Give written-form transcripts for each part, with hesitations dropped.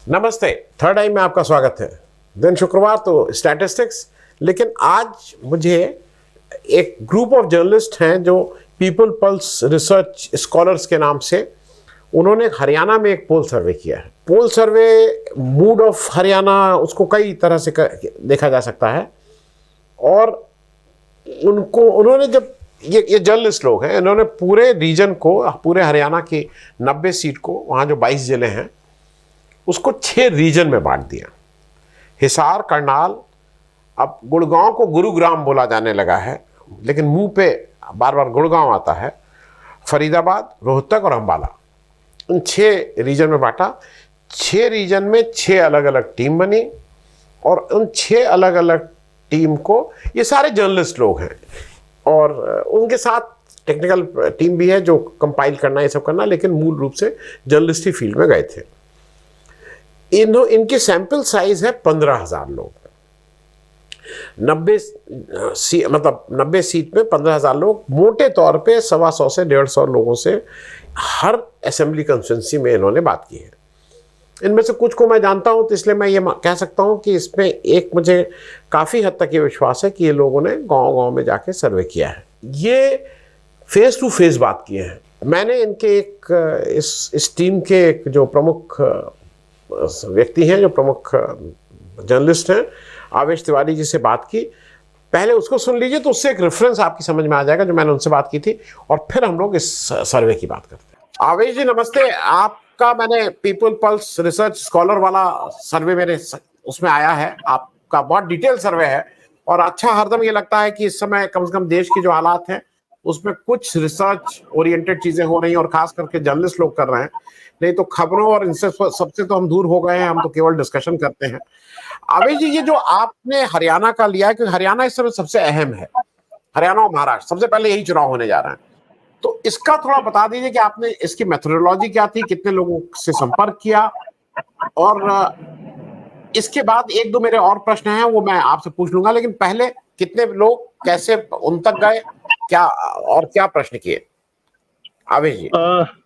नमस्ते। थर्ड आई में आपका स्वागत है। दिन शुक्रवार तो स्टैटिस्टिक्स, लेकिन आज मुझे एक ग्रुप ऑफ जर्नलिस्ट हैं जो पीपल पल्स रिसर्च स्कॉलर्स के नाम से, उन्होंने हरियाणा में एक पोल सर्वे किया है। पोल सर्वे मूड ऑफ हरियाणा, उसको कई तरह से देखा जा सकता है। और उन्होंने जब ये जर्नलिस्ट लोग हैं, इन्होंने पूरे रीजन को, पूरे हरियाणा की 90 सीट को, वहाँ जो 22 जिले हैं उसको 6 रीजन में बांट दिया। हिसार, करनाल, अब गुड़गांव को गुरुग्राम बोला जाने लगा है, लेकिन मुंह पे बार बार गुड़गांव आता है। फरीदाबाद, रोहतक और अंबाला, इन 6 रीजन में बांटा। 6 रीजन में 6 अलग अलग टीम बनी और उन 6 अलग अलग टीम को, ये सारे जर्नलिस्ट लोग हैं और उनके साथ टेक्निकल टीम भी है जो कंपाइल करना, ये सब करना, लेकिन मूल रूप से जर्नलिस्ट ही फील्ड में गए थे। इनकी सैंपल साइज है 15,000 लोग। 90 सीट में 15,000 लोग, मोटे तौर पे 125 से 150 लोगों से हर असेंबली कंस्टिट्यूंसी में इन्होंने बात की है। इनमें से कुछ को मैं जानता हूं, तो इसलिए मैं ये कह सकता हूं कि इसमें एक मुझे काफ़ी हद तक ये विश्वास है कि ये लोगों ने गांव-गांव में जाके सर्वे किया है। ये फेस टू फेस बात किए हैं। मैंने इनके इस टीम के एक जो प्रमुख व्यक्ति हैं, जो प्रमुख जर्नलिस्ट हैं, आवेश तिवारी जी से बात की। पहले उसको सुन लीजिए, तो उससे एक रेफरेंस आपकी समझ में आ जाएगा जो मैंने उनसे बात की थी, और फिर हम लोग इस सर्वे की बात करते हैं। आवेश जी नमस्ते। आपका मैंने पीपल पल्स रिसर्च स्कॉलर वाला सर्वे मेरे उसमें आया है। आपका बहुत डिटेल सर्वे है और अच्छा, हरदम ये लगता है कि इस समय कम से कम देश की जो हालात हैं उसमें कुछ रिसर्च ओरिएंटेड चीजें हो रही हैं, और खास करके जर्नलिस्ट लोग कर रहे हैं। नहीं तो खबरों और इनसे सबसे तो हम दूर हो गए हैं, हम तो केवल डिस्कशन करते हैं। आवेश जी, ये जो आपने हरियाणा का लिया है, क्योंकि हरियाणा इस समय सबसे अहम है, हरियाणा और महाराष्ट्र सबसे पहले यही चुनाव होने जा रहे हैं, तो इसका थोड़ा बता दीजिए कि आपने इसकी मेथोडोलॉजी क्या थी, कितने लोगों से संपर्क किया, और इसके बाद एक दो मेरे और प्रश्न हैं वो मैं आपसे पूछ लूंगा, लेकिन पहले कितने लोग कैसे उन तक गए, क्या और क्या प्रश्न किए? आवेश जी।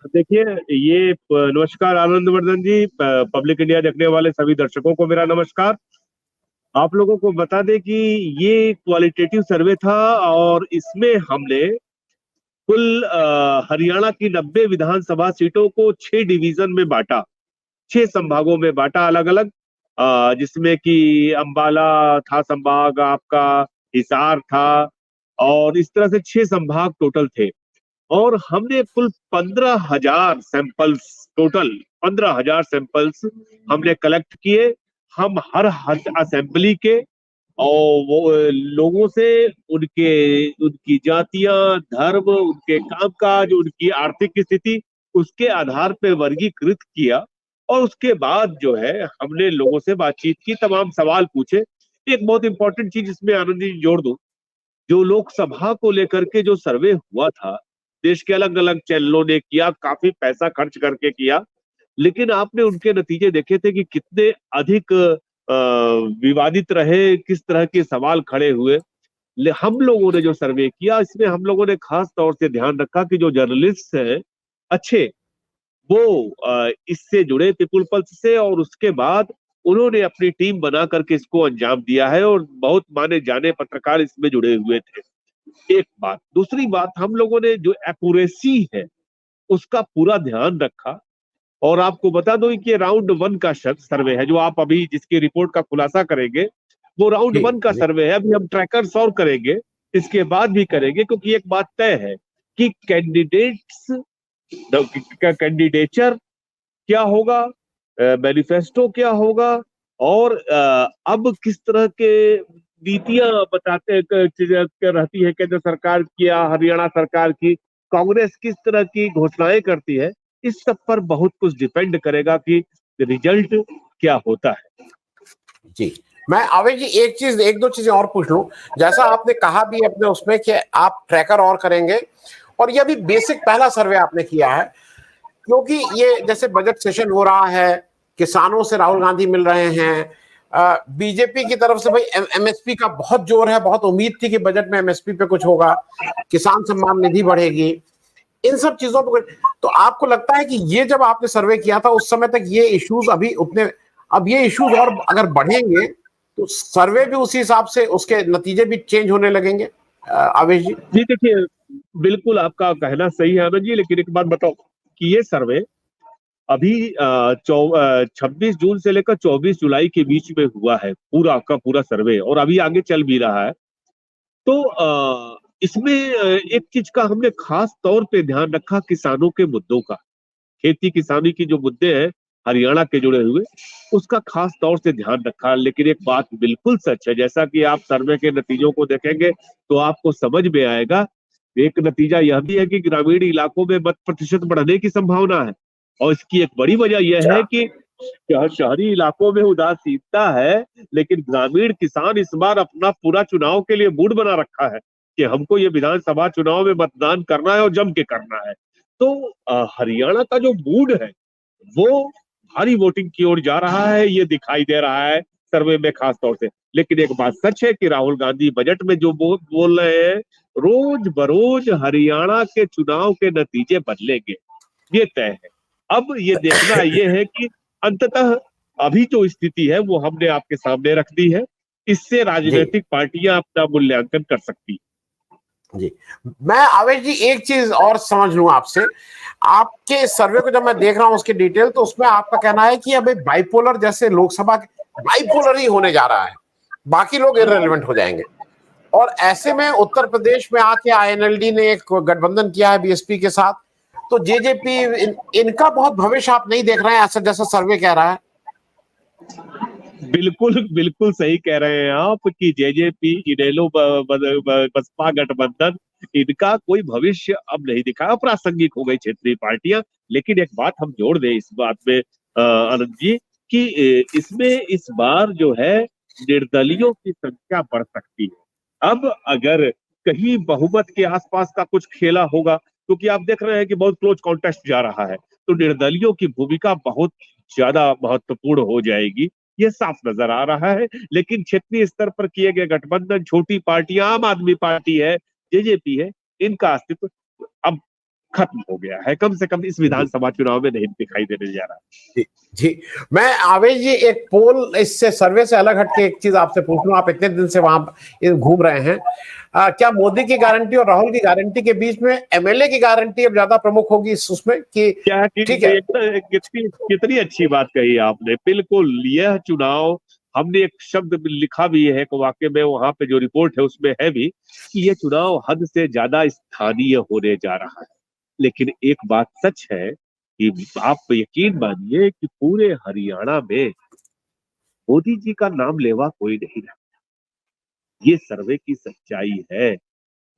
देखिए, ये नमस्कार आनंदवर्धन जी, पब्लिक इंडिया देखने वाले सभी दर्शकों को मेरा नमस्कार। आप लोगों को बता दें कि ये क्वालिटेटिव सर्वे था और इसमें हमने कुल हरियाणा की 90 विधानसभा सीटों को 6 डिवीजन में बांटा, 6 संभागों में बांटा अलग अलग, जिसमें कि अंबाला था संभाग, आपका हिसार था, और इस तरह से 6 संभाग टोटल थे। और हमने कुल 15,000 सैंपल्स, टोटल 15,000 सैंपल्स हमने कलेक्ट किए। हम हर असेंबली के और वो लोगों से उनकी जातियां, धर्म, उनके कामकाज, उनकी आर्थिक स्थिति, उसके आधार पर वर्गीकृत किया। और उसके बाद जो है हमने लोगों से बातचीत की, तमाम सवाल पूछे। एक बहुत इंपॉर्टेंट चीज इसमें आनंद जी जोड़ दूं, जो लोकसभा को लेकर के जो सर्वे हुआ था, देश के अलग अलग चैनलों ने किया, काफी पैसा खर्च करके किया, लेकिन आपने उनके नतीजे देखे थे कि कितने अधिक विवादित रहे, किस तरह के सवाल खड़े हुए। हम लोगों ने जो सर्वे किया, इसमें हम लोगों ने खास तौर से ध्यान रखा कि जो जर्नलिस्ट हैं अच्छे, वो इससे जुड़े, पीपल पल्स से, और उसके बाद उन्होंने अपनी टीम बना करके इसको अंजाम दिया है, और बहुत माने जाने पत्रकार इसमें जुड़े हुए थे। एक बात। दूसरी बात, हम लोगों ने जो एक्यूरेसी है उसका पूरा ध्यान रखा। और आपको बता दो कि राउंड 1 का सर्वे है, जो आप अभी जिसकी रिपोर्ट का खुलासा करेंगे, वो राउंड 1 का सर्वे है। अभी हम ट्रैकर्स और करेंगे, इसके बाद भी करेंगे, क्योंकि एक बात तय है कि कैंडिडेट्स का कैंडिडेचर क्या होगा, मैनिफेस्टो क्या होगा, और अब किस तरह के नीतियां बताते रहती है केंद्र सरकार की या हरियाणा सरकार की, कांग्रेस किस तरह की घोषणाएं करती है, इस सब पर बहुत कुछ डिपेंड करेगा कि रिजल्ट क्या होता है। जी, मैं आवेश जी एक दो चीजें और पूछ लूं। जैसा आपने कहा भी अपने उसमें कि आप ट्रैकर और करेंगे, और ये भी बेसिक पहला सर्वे आपने किया है, क्योंकि ये जैसे बजट सेशन हो रहा है, किसानों से राहुल गांधी मिल रहे हैं, बीजेपी की तरफ से भाई एमएसपी का बहुत जोर है, बहुत उम्मीद थी कि बजट में एमएसपी पे कुछ होगा, किसान सम्मान निधि बढ़ेगी, इन सब चीजों पर। तो आपको लगता है कि ये जब आपने सर्वे किया था उस समय तक ये इश्यूज अभी उतने अब ये इश्यूज और अगर बढ़ेंगे तो सर्वे भी उसी हिसाब से, उसके नतीजे भी चेंज होने लगेंगे। आवेश जी। जी देखिए, बिल्कुल आपका कहना सही है आनंद जी, लेकिन एक बात बताओ कि ये सर्वे अभी 26 जून से लेकर 24 जुलाई के बीच में हुआ है, पूरा का पूरा सर्वे, और अभी आगे चल भी रहा है। तो इसमें एक चीज का हमने खास तौर पे ध्यान रखा, किसानों के मुद्दों का, खेती किसानी की जो मुद्दे हैं हरियाणा के जुड़े हुए, उसका खास तौर से ध्यान रखा। लेकिन एक बात बिल्कुल सच है, जैसा कि आप सर्वे के नतीजों को देखेंगे तो आपको समझ में आएगा। एक नतीजा यह भी है कि ग्रामीण इलाकों में मत प्रतिशत बढ़ने की संभावना है, और इसकी एक बड़ी वजह यह है कि शहरी इलाकों में उदासीनता है, लेकिन ग्रामीण किसान इस बार अपना पूरा चुनाव के लिए मूड बना रखा है कि हमको ये विधानसभा चुनाव में मतदान करना है और जम के करना है। तो हरियाणा का जो मूड है वो भारी वोटिंग की ओर जा रहा है, ये दिखाई दे रहा है सर्वे में खास तौर से। लेकिन एक बात सच है कि राहुल गांधी बजट में जो बोल रहे हैं, रोज बरोज हरियाणा के चुनाव के नतीजे बदलेंगे, ये तय है। अब ये देखना ये है कि अंततः अभी जो स्थिति है वो हमने आपके सामने रख दी है, इससे जी राजनीतिक पार्टियां अपना मूल्यांकन कर सकती। जी। मैं आवेश जी एक चीज और समझ लूं आपसे, आपके सर्वे को जब मैं देख रहा हूं उसकी डिटेल, तो उसमें आपका कहना है कि अभी बाइपोलर, जैसे लोकसभा बाइपोलर ही होने जा रहा है, बाकी लोग इररिलेवेंट हो जाएंगे। और ऐसे में उत्तर प्रदेश में आके आईएनएलडी ने एक गठबंधन किया है बीएसपी के साथ, तो जेजेपी इनका बहुत भविष्य आप नहीं देख रहे हैं ऐसा जैसा सर्वे कह रहा है। बिल्कुल बिल्कुल सही कह रहे हैं आप कि जेजेपी, इनेलो, बसपा गठबंधन, इनका कोई भविष्य अब नहीं दिखा, अप्रासंगिक हो गई क्षेत्रीय पार्टियां। लेकिन एक बात हम जोड़ दें इस बात में आनंद जी, कि इसमें इस बार जो है निर्दलियों की संख्या बढ़ सकती है। अब अगर कहीं बहुमत के आसपास का कुछ खेला होगा, क्योंकि आप देख रहे हैं कि बहुत क्लोज कॉन्टेस्ट जा रहा है, तो निर्दलियों की भूमिका बहुत ज्यादा महत्वपूर्ण हो जाएगी, ये साफ नजर आ रहा है। लेकिन क्षेत्रीय स्तर पर किए गए गठबंधन, छोटी पार्टियां, आम आदमी पार्टी है, जेजेपी है, इनका अस्तित्व अब खत्म हो गया है, कम से कम इस विधानसभा चुनाव में नहीं दिखाई देने जा रहा। जी जी। मैं आवेश जी एक पोल, इससे सर्वे से अलग हटके एक चीज आपसे पूछ लूं, आप इतने दिन से वहां घूम रहे हैं, क्या मोदी की गारंटी और राहुल की गारंटी के बीच में एमएलए की गारंटी अब ज्यादा प्रमुख होगी उसमें कि क्या ठीक है? कितनी कितनी अच्छी बात कही आपने, बिल्कुल। यह चुनाव, हमने एक शब्द लिखा भी है कि वाकई में वहां पे जो रिपोर्ट है उसमें है भी, कि यह चुनाव हद से ज्यादा स्थानीय होने जा रहा है। लेकिन एक बात सच है कि आप यकीन मानिए कि पूरे हरियाणा में मोदी जी का नाम लेवा कोई नहीं रहा। ये सर्वे की सच्चाई है।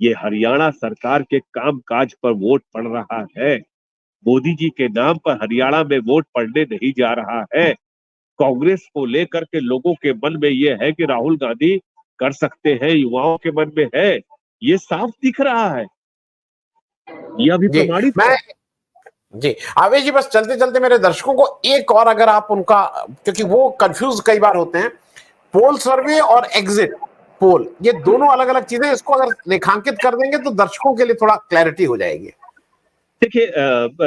ये हरियाणा सरकार के काम काज पर वोट पड़ रहा है, मोदी जी के नाम पर हरियाणा में वोट पड़ने नहीं जा रहा है। कांग्रेस को लेकर के लोगों के मन में ये है कि राहुल गांधी कर सकते हैं, युवाओं के मन में है, ये साफ दिख रहा है, ये अभी जी प्रमाणित मैं है। जी आवेश जी, बस चलते चलते मेरे दर्शकों को एक और, अगर आप उनका, क्योंकि वो कंफ्यूज कई बार होते हैं, पोल सर्वे और एग्जिट पोल, ये दोनों अलग अलग चीजें, इसको अगर रेखांकित कर देंगे तो दर्शकों के लिए थोड़ा क्लैरिटी हो जाएगी। देखिए,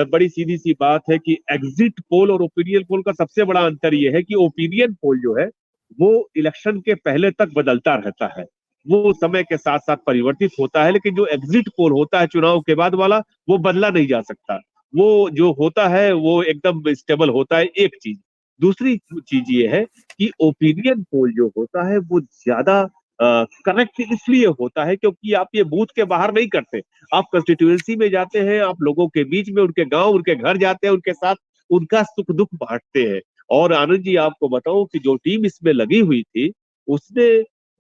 बड़ी सीधी सी बात है कि एग्जिट पोल और ओपिनियन पोल का सबसे बड़ा अंतर यह है कि ओपिनियन पोल जो है वो इलेक्शन के पहले तक बदलता रहता है, वो समय के साथ साथ परिवर्तित होता है। लेकिन जो एग्जिट पोल होता है चुनाव के बाद वाला, वो बदला नहीं जा सकता, वो जो होता है वो एकदम स्टेबल होता है, एक चीज। दूसरी चीज ये है कि ओपिनियन पोल जो होता है वो ज्यादा करेक्ट इसलिए होता है क्योंकि आप ये बूथ के बाहर नहीं करते, आप कंस्टिट्यूएंसी में जाते हैं, आप लोगों के बीच में, उनके गांव, उनके घर जाते हैं, उनके साथ उनका सुख दुख बांटते हैं। और आनंद जी, आपको बताऊं कि जो टीम इसमें लगी हुई थी, उसने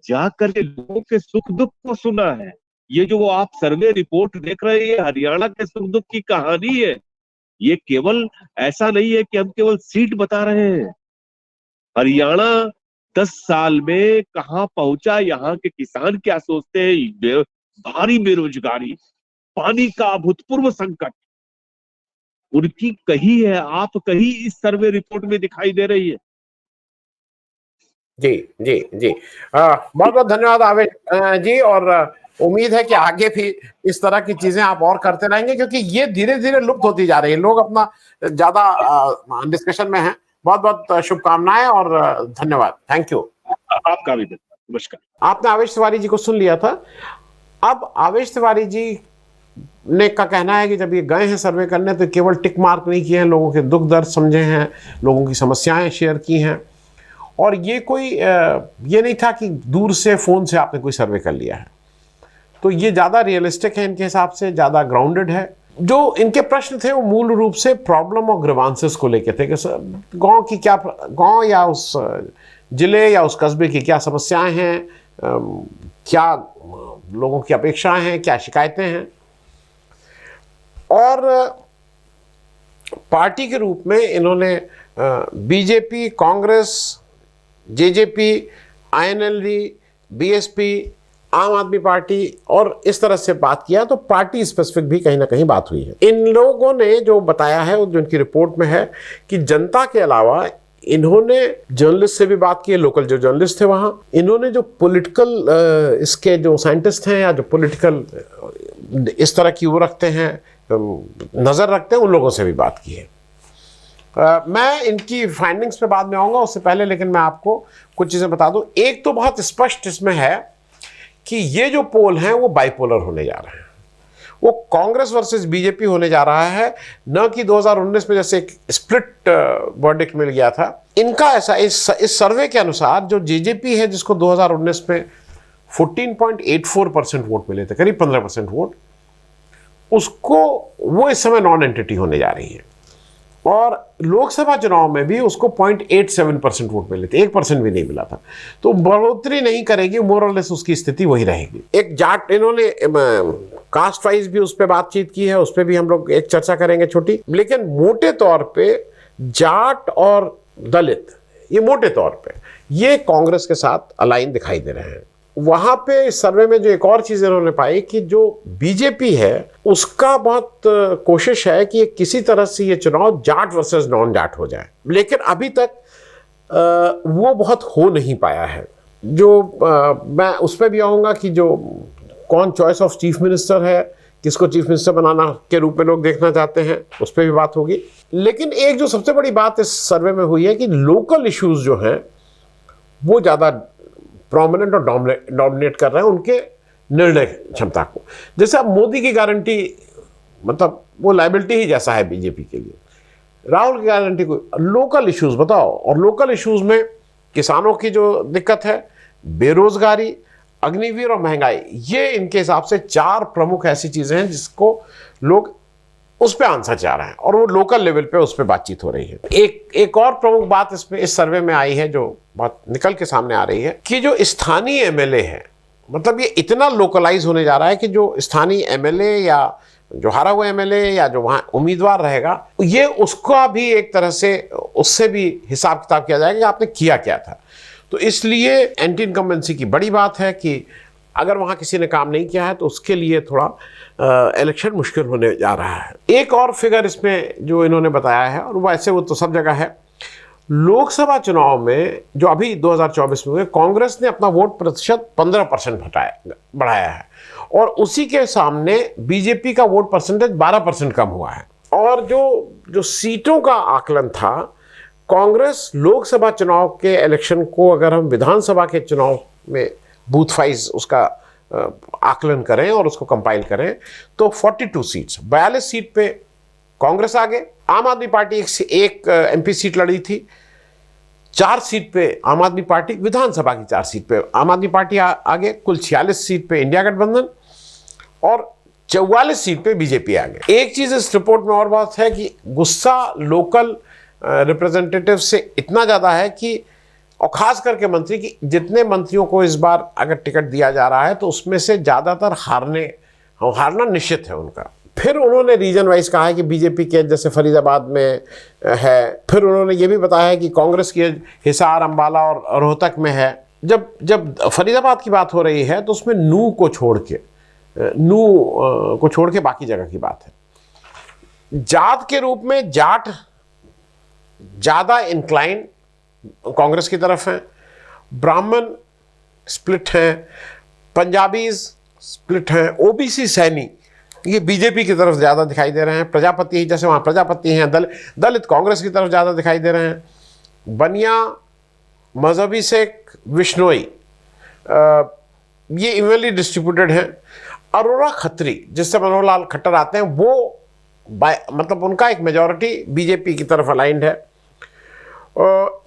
जाकर के लोगों के सुख दुख को सुना है। ये जो आप सर्वे रिपोर्ट देख रहे हैं, हरियाणा के सुख दुख की कहानी है। ये केवल ऐसा नहीं है कि हम केवल सीट बता रहे हैं। हरियाणा 10 साल में कहां पहुंचा, यहाँ के किसान क्या सोचते हैं, भारी बेरोजगारी, पानी का अभूतपूर्व संकट, उनकी कही है, आप कहीं इस सर्वे रिपोर्ट में दिखाई दे रही है। जी जी जी। बहुत बहुत धन्यवाद आवेश जी, और उम्मीद है कि आगे भी इस तरह की चीजें आप और करते रहेंगे, क्योंकि ये धीरे धीरे लुप्त होती जा रही है, लोग अपना ज्यादा डिस्कशन में हैं, बहुत बहुत शुभकामनाएं और धन्यवाद। Thank you. आपका भी नमस्कार। आपने आवेश तिवारी जी को सुन लिया था। अब आवेश तिवारी जी ने का कहना है कि जब ये गए हैं सर्वे करने तो केवल टिक मार्क नहीं किए हैं, लोगों के दुख दर्द समझे हैं, लोगों की समस्याएं शेयर की हैं, और ये कोई ये नहीं था कि दूर से फ़ोन से आपने कोई सर्वे कर लिया है। तो ये ज़्यादा रियलिस्टिक है, इनके हिसाब से ज़्यादा ग्राउंडेड है। जो इनके प्रश्न थे वो मूल रूप से प्रॉब्लम और ग्रीवांसेस को लेके थे कि गांव की क्या, गांव या उस जिले या उस कस्बे की क्या समस्याएं हैं, क्या लोगों की अपेक्षाएं हैं, क्या शिकायतें हैं। और पार्टी के रूप में इन्होंने BJP, Congress, JJP, INLD, BSP, आम आदमी पार्टी और इस तरह से बात किया। तो पार्टी स्पेसिफिक भी कहीं ना कहीं बात हुई है। इन लोगों ने जो बताया है, जो इनकी रिपोर्ट में है, कि जनता के अलावा इन्होंने जर्नलिस्ट से भी बात की है, लोकल जो जर्नलिस्ट थे वहाँ। इन्होंने जो पॉलिटिकल इसके जो साइंटिस्ट हैं या जो पॉलिटिकल इस तरह की वो रखते हैं, नज़र रखते हैं, उन लोगों से भी बात की है। मैं इनकी फाइंडिंग्स पे बाद में आऊँगा, उससे पहले लेकिन मैं आपको कुछ चीज़ें बता दूँ। एक तो बहुत स्पष्ट इसमें है कि ये जो पोल हैं वो बाइपोलर होने जा रहे हैं। वो कांग्रेस वर्सेस बीजेपी होने जा रहा है, न कि 2019 में जैसे एक स्प्लिट वर्डिक्ट मिल गया था। इनका ऐसा इस सर्वे के अनुसार जो जेजेपी है, जिसको 2019 में 14.84% वोट मिले थे, करीब 15% वोट, उसको वो इस समय नॉन एंटिटी होने जा रही है। और लोकसभा चुनाव में भी उसको 0.87% वोट मिले थे, 1% भी नहीं मिला था। तो बढ़ोतरी नहीं करेगी, मोरलेस उसकी स्थिति वही रहेगी। एक जाट, इन्होंने कास्ट वाइज भी उस पर बातचीत की है, उस पर भी हम लोग एक चर्चा करेंगे छोटी। लेकिन मोटे तौर पे जाट और दलित, ये मोटे तौर पे ये कांग्रेस के साथ अलाइन दिखाई दे रहे हैं। वहां पे इस सर्वे में जो एक और चीज इन्होंने पाई कि जो बीजेपी है उसका बहुत कोशिश है कि किसी तरह से ये चुनाव जाट वर्सेस नॉन जाट हो जाए, लेकिन अभी तक वो बहुत हो नहीं पाया है। जो मैं उस पर भी आऊँगा कि जो कौन चॉइस ऑफ चीफ मिनिस्टर है, किसको चीफ मिनिस्टर बनाना के रूप में लोग देखना चाहते हैं, उस पर भी बात होगी। लेकिन एक जो सबसे बड़ी बात इस सर्वे में हुई है कि लोकल इश्यूज जो हैं वो ज़्यादा प्रोमिनेंट और डोमिनेट कर रहे हैं उनके निर्णय क्षमता को। जैसे अब मोदी की गारंटी, मतलब वो लायबिलिटी ही जैसा है बीजेपी के लिए। राहुल की गारंटी को, लोकल इश्यूज बताओ। और लोकल इश्यूज में किसानों की जो दिक्कत है, बेरोजगारी, अग्निवीर और महंगाई, ये इनके हिसाब से 4 प्रमुख ऐसी चीजें हैं जिसको लोग उस पर आंसर चाह रहे हैं और वो लोकल लेवल पे उस पर बातचीत हो रही है। एक और प्रमुख बात इसमें इस सर्वे में आई है जो बहुत निकल के सामने आ रही है कि जो स्थानीय एमएलए है, मतलब ये इतना लोकलाइज होने जा रहा है कि जो स्थानीय एमएलए या जो हारा हुआ एमएलए या जो वहाँ उम्मीदवार रहेगा, ये उसका भी एक तरह से उससे भी हिसाब किताब किया जाएगा कि आपने किया क्या था। तो इसलिए एंटी इनकम्बेंसी की बड़ी बात है कि अगर वहाँ किसी ने काम नहीं किया है तो उसके लिए थोड़ा इलेक्शन मुश्किल होने जा रहा है। एक और फिगर इसमें जो इन्होंने बताया है, और वैसे वो तो सब जगह है, लोकसभा चुनाव में जो अभी 2024 में हुए, कांग्रेस ने अपना वोट प्रतिशत 15% बढ़ाया है और उसी के सामने बीजेपी का वोट परसेंटेज 12% कम हुआ है। और जो सीटों का आकलन था, कांग्रेस लोकसभा चुनाव के इलेक्शन को अगर हम विधानसभा के चुनाव में बूथ वाइज उसका आकलन करें और उसको कंपाइल करें तो 42 सीट्स, 42 सीट पे कांग्रेस आगे। आम आदमी पार्टी एक एमपी सीट लड़ी थी, 4 सीट पे आम आदमी पार्टी, विधानसभा की 4 सीट पे आम आदमी पार्टी आगे, कुल 46 सीट पे इंडिया गठबंधन और 44 सीट पे बीजेपी आगे। एक चीज इस रिपोर्ट में और बात है कि गुस्सा लोकल रिप्रेजेंटेटिव से इतना ज्यादा है कि, और खास करके मंत्री की, जितने मंत्रियों को इस बार अगर टिकट दिया जा रहा है तो उसमें से ज़्यादातर हारना निश्चित है उनका। फिर उन्होंने रीजन वाइज कहा है कि बीजेपी के जैसे फरीदाबाद में है, फिर उन्होंने ये भी बताया है कि कांग्रेस की हिसार, अंबाला और रोहतक में है। जब फरीदाबाद की बात हो रही है तो उसमें नू को छोड़ के बाकी जगह की बात है। जात के रूप में जाट ज़्यादा इंक्लाइन कांग्रेस की तरफ हैं, ब्राह्मण स्प्लिट हैं, पंजाबीज स्प्लिट हैं, ओबीसी सैनी ये बीजेपी की तरफ ज़्यादा दिखाई दे रहे हैं, प्रजापति जैसे वहाँ प्रजापति हैं, दलित कांग्रेस की तरफ ज़्यादा दिखाई दे रहे हैं, बनिया, मजहबी सिख, विश्नोई, ये इवनली डिस्ट्रीब्यूटेड हैं। अरोड़ा खत्री जिससे मनोहर लाल खट्टर आते हैं, वो मतलब उनका एक मेजॉरिटी बीजेपी की तरफ अलाइंड है।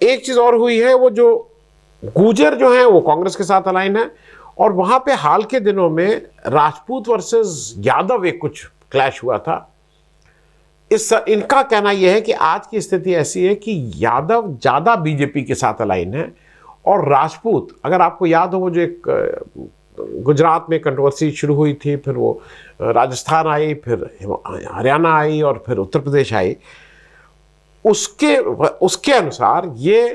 एक चीज़ और हुई है, वो जो गुर्जर जो हैं वो कांग्रेस के साथ अलाइन है, और वहाँ पे हाल के दिनों में राजपूत वर्सेस यादव एक कुछ क्लैश हुआ था। इनका कहना यह है कि आज की स्थिति ऐसी है कि यादव ज़्यादा बीजेपी के साथ अलाइन है, और राजपूत, अगर आपको याद हो, वो जो एक गुजरात में कंट्रोवर्सी शुरू हुई थी, फिर वो राजस्थान आई, फिर हरियाणा आई, और फिर उत्तर प्रदेश आई, उसके अनुसार ये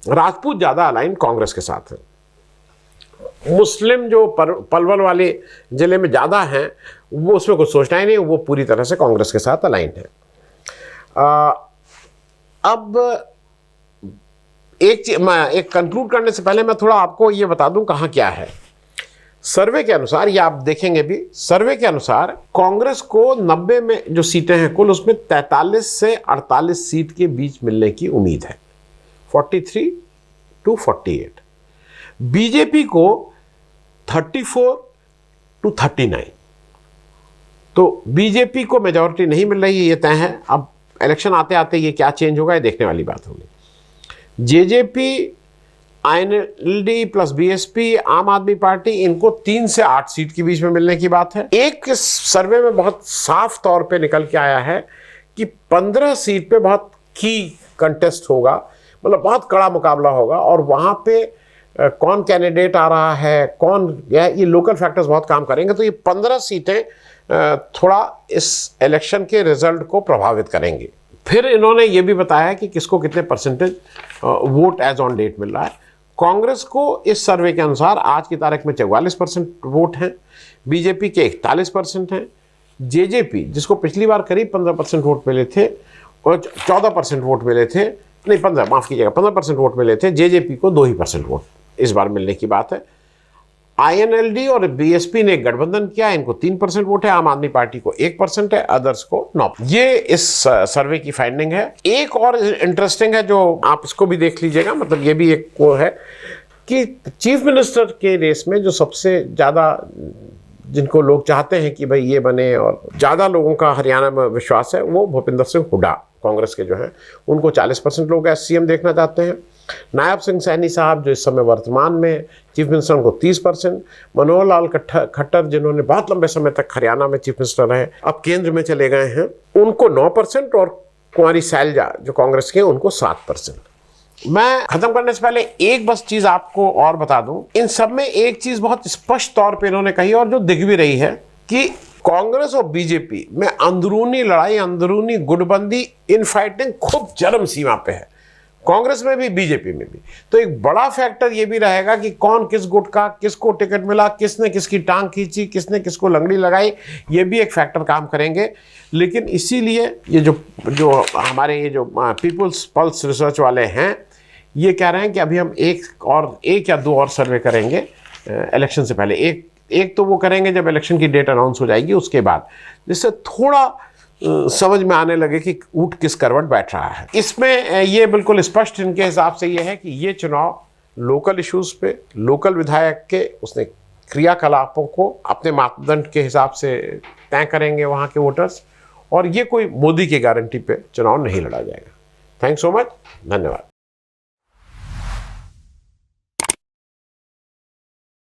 राजपूत ज़्यादा अलाइन कांग्रेस के साथ है। मुस्लिम जो पलवल वाले ज़िले में ज़्यादा हैं, वो उसमें कुछ सोचना ही नहीं, वो पूरी तरह से कांग्रेस के साथ अलाइन है। अब एक कंक्लूड करने से पहले मैं थोड़ा आपको ये बता दूं कहाँ क्या है। सर्वे के अनुसार, ये आप देखेंगे भी, सर्वे के अनुसार कांग्रेस को 90 में जो सीटें हैं कुल, उसमें 43 से 48 सीट के बीच मिलने की उम्मीद है, 43 to 48। बीजेपी को 34 to 39। तो बीजेपी को मेजॉरिटी नहीं मिल रही है, ये तय है। अब इलेक्शन आते आते ये क्या चेंज होगा, ये देखने वाली बात होगी। जेजेपी, आईएनएलडी प्लस बीएसपी, आम आदमी पार्टी, इनको 3 से 8 सीट के बीच में मिलने की बात है। एक सर्वे में बहुत साफ तौर पे निकल के आया है कि 15 सीट पे बहुत की कंटेस्ट होगा, मतलब बहुत कड़ा मुकाबला होगा, और वहाँ पे कौन कैंडिडेट आ रहा है, कौन, ये लोकल फैक्टर्स बहुत काम करेंगे। तो ये 15 सीटें थोड़ा इस इलेक्शन के रिजल्ट को प्रभावित करेंगे। फिर इन्होंने ये भी बताया कि किसको कितने percentage vote as on date मिल रहा है। कांग्रेस को इस सर्वे के अनुसार आज की तारीख में 44% वोट हैं, बीजेपी के 41% हैं, जेजेपी जिसको पिछली बार करीब 15% वोट मिले थे और 14% वोट मिले थे, नहीं 15, माफ़ कीजिएगा, 15% वोट मिले थे, जेजेपी को 2% वोट इस बार मिलने की बात है। आईएनएलडी और बीएसपी ने गठबंधन किया, इनको 3% वोट है, आम आदमी पार्टी को 1% है, अदर्स को 9%। ये इस सर्वे की फाइंडिंग है। एक और इंटरेस्टिंग है जो आप इसको भी देख लीजिएगा, मतलब ये भी एक वो है कि चीफ मिनिस्टर के रेस में जो सबसे ज़्यादा जिनको लोग चाहते हैं कि भाई ये बने, और ज़्यादा लोगों का हरियाणा में विश्वास है, वो भूपिंदर सिंह हुड्डा कांग्रेस के जो हैं, उनको 40% लोग एस सीएम देखना चाहते हैं। नायब सिंह सैनी साहब जो इस समय वर्तमान में चीफ मिनिस्टर, उनको 30%। मनोहर लाल खट्टर जिन्होंने बहुत लंबे समय तक हरियाणा में चीफ मिनिस्टर रहे, अब केंद्र में चले गए हैं, उनको 9%, और कुंवारी सैलजा जो कांग्रेस के, उनको 7%। मैं खत्म करने से पहले एक बस चीज आपको और बता दूं, इन सब में एक चीज बहुत स्पष्ट तौर पे इन्होंने कही, और जो दिख भी रही है, कि कांग्रेस और बीजेपी में अंदरूनी लड़ाई, अंदरूनी गुटबंदी, इन फाइटिंग खूब चरम सीमा पे है, कांग्रेस में भी बीजेपी में भी। तो एक बड़ा फैक्टर ये भी रहेगा कि कौन किस गुट का, किसको टिकट मिला, किसने किसकी टांग खींची, किसने किसको लंगड़ी लगाई, ये भी एक फैक्टर काम करेंगे। लेकिन इसीलिए ये जो हमारे ये जो पीपुल्स पल्स रिसर्च वाले हैं, ये कह रहे हैं कि अभी हम एक या दो और सर्वे करेंगे इलेक्शन से पहले। एक तो वो करेंगे जब इलेक्शन की डेट अनाउंस हो जाएगी, उसके बाद, जिससे थोड़ा समझ में आने लगे कि ऊंट किस करवट बैठ रहा है। इसमें ये बिल्कुल स्पष्ट इनके हिसाब से ये है कि ये चुनाव लोकल इश्यूज पे, लोकल विधायक के उसने क्रियाकलापों को अपने मापदंड के हिसाब से तय करेंगे वहाँ के वोटर्स, और ये कोई मोदी की गारंटी पे चुनाव नहीं लड़ा जाएगा। थैंक्स सो मच, धन्यवाद।